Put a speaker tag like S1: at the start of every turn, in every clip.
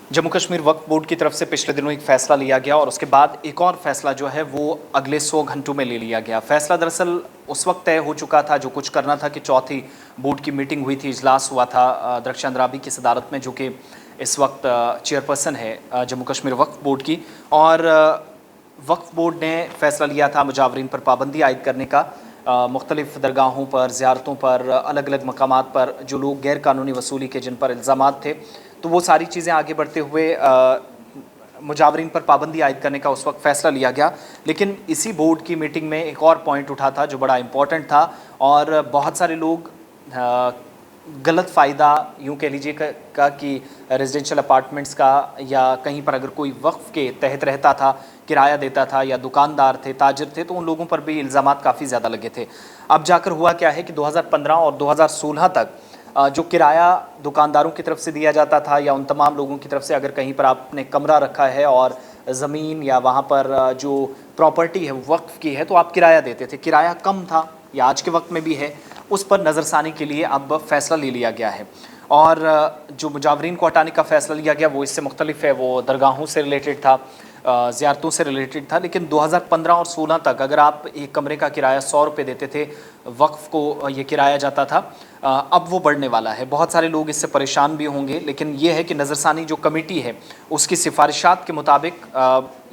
S1: जम्मू कश्मीर वक्फ board की तरफ से पिछले दिनों एक फ़ैसला लिया गया और उसके बाद एक और फ़ैसला जो है वो अगले 100 घंटों में ले लिया गया। फ़ैसला दरअसल उस वक्त तय हो चुका था जो कुछ करना था कि चौथी बोर्ड की मीटिंग हुई थी, इजलास हुआ था दरख्शान राबी की सदारत में, जो कि इस वक्त चेयरपर्सन है जम्मू कश्मीर वक्फ बोर्ड की। और वक्फ बोर्ड ने फ़ैसला लिया था मुजावरीन पर पाबंदी आयद करने का। मुख्तलिफ़ दरगाहों पर, ज़ियारतों पर, अलग अलग मकामात पर जो लोग गैर कानूनी वसूली के जिन पर इल्ज़ामात थे, तो वो सारी चीज़ें आगे बढ़ते हुए मुजावरीन पर पाबंदी आयद करने का उस वक्त फ़ैसला लिया गया। लेकिन इसी बोर्ड की मीटिंग में एक और पॉइंट उठा था जो बड़ा इम्पॉर्टेंट था और बहुत सारे लोग गलत फ़ायदा यूँ कह लीजिए का कि रेजिडेंशियल अपार्टमेंट्स का या कहीं पर अगर कोई वक्फ के तहत रहता था, किराया देता था या दुकानदार थे, ताजिर थे, तो उन लोगों पर भी इल्ज़ामात काफ़ी ज़्यादा लगे थे। अब जाकर हुआ क्या है कि 2015 और 2016 तक जो किराया दुकानदारों की तरफ से दिया जाता था या उन तमाम लोगों की तरफ से, अगर कहीं पर आपने कमरा रखा है और ज़मीन या वहाँ पर जो प्रॉपर्टी है वक्फ की है, तो आप किराया देते थे। किराया कम था या आज के वक्त में भी है, उस पर नज़रसानी के लिए अब फ़ैसला ले लिया गया है। और जो मुजावरीन को हटाने का फ़ैसला लिया गया वो इससे मुख्तलिफ है, वो दरगाहों से रिलेटेड था, ज़ियारतों से रिलेटेड था। लेकिन 2015 और 16 तक अगर आप एक कमरे का किराया 100 रुपये देते थे, वक्फ को ये किराया जाता था, अब वो बढ़ने वाला है। बहुत सारे लोग इससे परेशान भी होंगे, लेकिन ये है कि नज़रसानी जो कमेटी है उसकी सिफारिशात के मुताबिक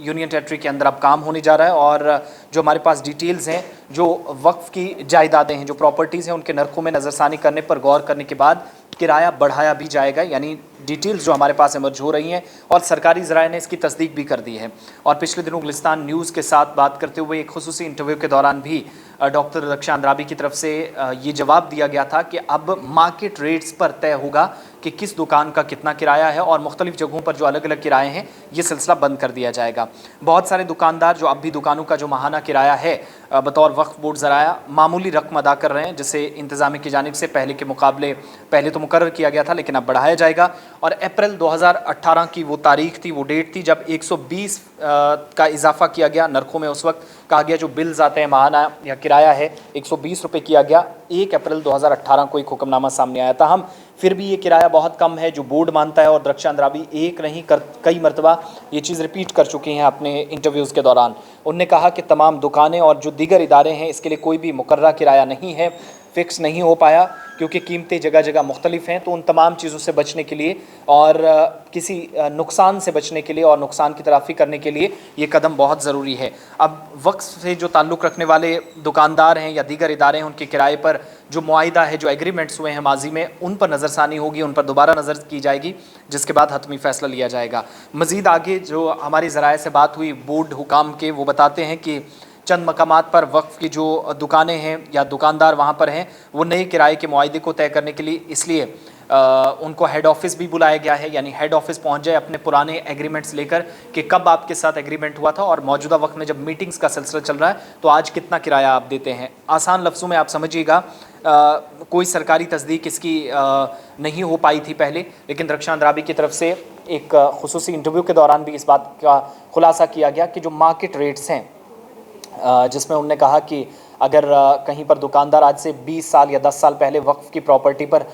S1: यूनियन टेरिटरी के अंदर अब काम होने जा रहा है। और जो हमारे पास डिटेल्स हैं, जो वक्फ की जायदादें हैं, जो प्रॉपर्टीज़ हैं, उनके नरखों में नज़रसानी करने पर गौर करने के बाद किराया बढ़ाया भी जाएगा। यानी डिटेल्स जो हमारे पास इमर्ज हो रही हैं और सरकारी ज़राए ने इसकी तस्दीक भी कर दी है। और पिछले दिनों गुलिस्तान न्यूज़ के साथ बात करते हुए एक खुसूसी इंटरव्यू के दौरान भी डॉक्टर दरख्शान राबी की तरफ से ये जवाब दिया गया था कि अब मार्केट रेट्स पर तय होगा कि किस दुकान का कितना किराया है और मुख्तलिफ़ जगहों पर जो अलग अलग किराए हैं ये सिलसिला बंद कर दिया जाएगा। बहुत सारे दुकानदार जो अब भी दुकानों का जो माहाना किराया है बतौर वक्फ बोर्ड ज़राया मामूली रकम अदा कर रहे हैं, जिसे इंतज़ामिया की जानिब से पहले के मुकाबले पहले तो मुकर्रर किया गया था लेकिन अब बढ़ाया जाएगा। और अप्रैल 2018 की वो तारीख थी, वो डेट थी जब 120 का इजाफा किया गया नरखों में। उस वक्त कहा गया जो बिल्स आते हैं माहाना या किराया है 120 रुपये किया गया। 1 अप्रैल 2018 को एक हुक्मनामा सामने आया था। हम फिर भी ये किराया बहुत कम है जो बोर्ड मानता है, और दरख्शान राबी एक नहीं कई मरतबा ये चीज़ रिपीट कर चुकी हैं अपने इंटरव्यूज़ के दौरान। उनने कहा कि तमाम दुकानें और जो दीगर इदारे हैं इसके लिए कोई भी मुकर्रर किराया नहीं है, फ़िक्स नहीं हो पाया क्योंकि कीमतें जगह जगह मुख्तलिफ हैं। तो उन तमाम चीज़ों से बचने के लिए और किसी नुकसान से बचने के लिए और नुकसान की तलाफ़ी करने के लिए ये कदम बहुत ज़रूरी है। अब वक्फ से जो ताल्लुक़ रखने वाले दुकानदार हैं या दीगर इदारे हैं, उनके किराए पर जो मुआहिदा है, जो एग्रीमेंट्स हुए हैं माजी में, उन पर नज़रसानी होगी, उन पर दोबारा नज़र की जाएगी, जिसके बाद हतमी फ़ैसला लिया जाएगा। मज़ीद आगे जो हमारी ज़राए से बात हुई बोर्ड हुकाम के, वो बताते हैं कि चंद मकामात पर वक्फ की जो दुकानें हैं या दुकानदार वहाँ पर हैं, वो नए किराए के मुआहिदे को तय करने के लिए इसलिए उनको हेड ऑफिस भी बुलाया गया है। यानी हेड ऑफिस पहुँच जाए अपने पुराने एग्रीमेंट्स लेकर कि कब आपके साथ एग्रीमेंट हुआ था और मौजूदा वक्त में जब मीटिंग्स का सिलसिला चल रहा है तो आज कितना किराया आप देते हैं। आसान लफ्ज़ों में आप समझिएगा, कोई सरकारी तस्दीक इसकी नहीं हो पाई थी पहले, लेकिन दरख्शान राबी की तरफ से एक खुसूसी इंटरव्यू के दौरान भी इस बात का खुलासा किया गया कि जो मार्केट रेट्स हैं, जिसमें उन्होंने कहा कि अगर कहीं पर दुकानदार आज से 20 साल या 10 साल पहले वक्फ की प्रॉपर्टी पर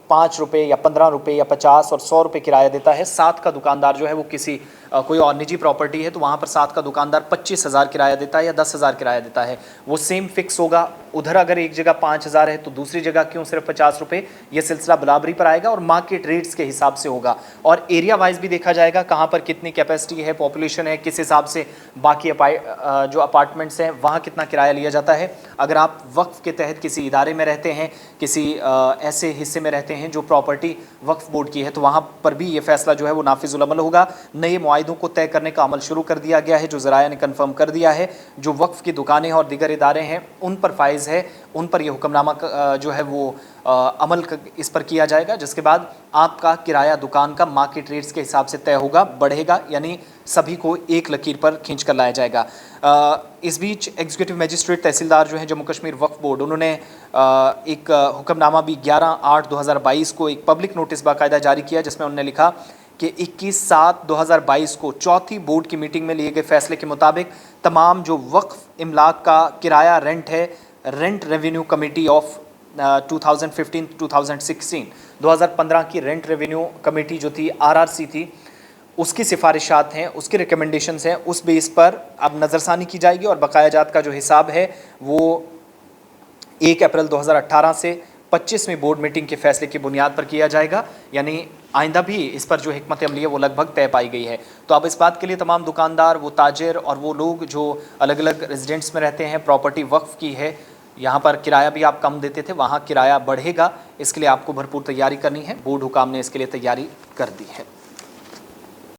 S1: 5 रुपये या 15 रुपये या 50 और 100 रुपये किराया देता है, साथ का दुकानदार जो है वो किसी कोई और निजी प्रॉपर्टी है तो वहाँ पर साथ का दुकानदार 25,000 किराया देता है या 10,000 किराया देता है, वो सेम फिक्स होगा। उधर अगर एक जगह 5,000 है तो दूसरी जगह क्यों सिर्फ 50 रुपये, ये सिलसिला बराबरी पर आएगा और मार्केट रेट्स के हिसाब से होगा। और एरिया वाइज भी देखा जाएगा कहाँ पर कितनी कैपेसिटी है, पॉपुलेशन है, किस हिसाब से बाकी जो अपार्टमेंट्स हैं वहाँ कितना किराया लिया जाता है। अगर आप वक्फ के तहत किसी इदारे में रहते हैं, किसी ऐसे हिस्से में रहते हैं जो प्रॉपर्टी वक्फ बोर्ड की है, तो वहाँ पर भी ये फैसला जो है वो नाफिजुल अमल होगा। नए मुआहिदों को तय करने का अमल शुरू कर दिया गया है, जो ज़राया ने कन्फर्म कर दिया है। जो वक्फ की दुकानें और दीगर इदारे हैं उन पर फाइज है, उन पर यह हुक्मनामा जो है वो अमल इस पर किया जाएगा, जिसके बाद आपका किराया दुकान का मार्केट रेट्स के हिसाब से तय होगा, बढ़ेगा, यानी सभी को एक लकीर पर खींच कर लाया जाएगा। इस बीच एग्जीक्यूटिव मजिस्ट्रेट तहसीलदार जो हैं जम्मू कश्मीर वक्फ बोर्ड, उन्होंने एक हुक्मनामा भी 11/8/2022 को एक पब्लिक नोटिस बाकायदा जारी किया, जिसमें उन्होंने लिखा कि 21/7/2022 को चौथी बोर्ड की मीटिंग में लिए गए फैसले के मुताबिक तमाम जो वक्फ इमलाक का किराया रेंट है, रेंट रेवेन्यू कमेटी ऑफ 2015-2016 2015 की रेंट रेवेन्यू कमेटी जो थी, आरआरसी थी, उसकी सिफारिशात हैं, उसकी रिकमेंडेशंस हैं, उस बेस पर अब नज़रसानी की जाएगी और बकाया जात का जो हिसाब है वो 1 अप्रैल 2018 से 25वीं बोर्ड मीटिंग के फैसले की बुनियाद पर किया जाएगा। यानी आइंदा भी इस पर जो हिकमत अमली है वो लगभग तय पाई गई है। तो अब इस बात के लिए तमाम दुकानदार, वो ताजिर और वो लोग जो अलग अलग रेजिडेंट्स में रहते हैं, प्रॉपर्टी वक्फ की है, यहाँ पर किराया भी आप कम देते थे, वहाँ किराया बढ़ेगा, इसके लिए आपको भरपूर तैयारी करनी है। बोर्ड हुकाम ने इसके लिए तैयारी कर दी है।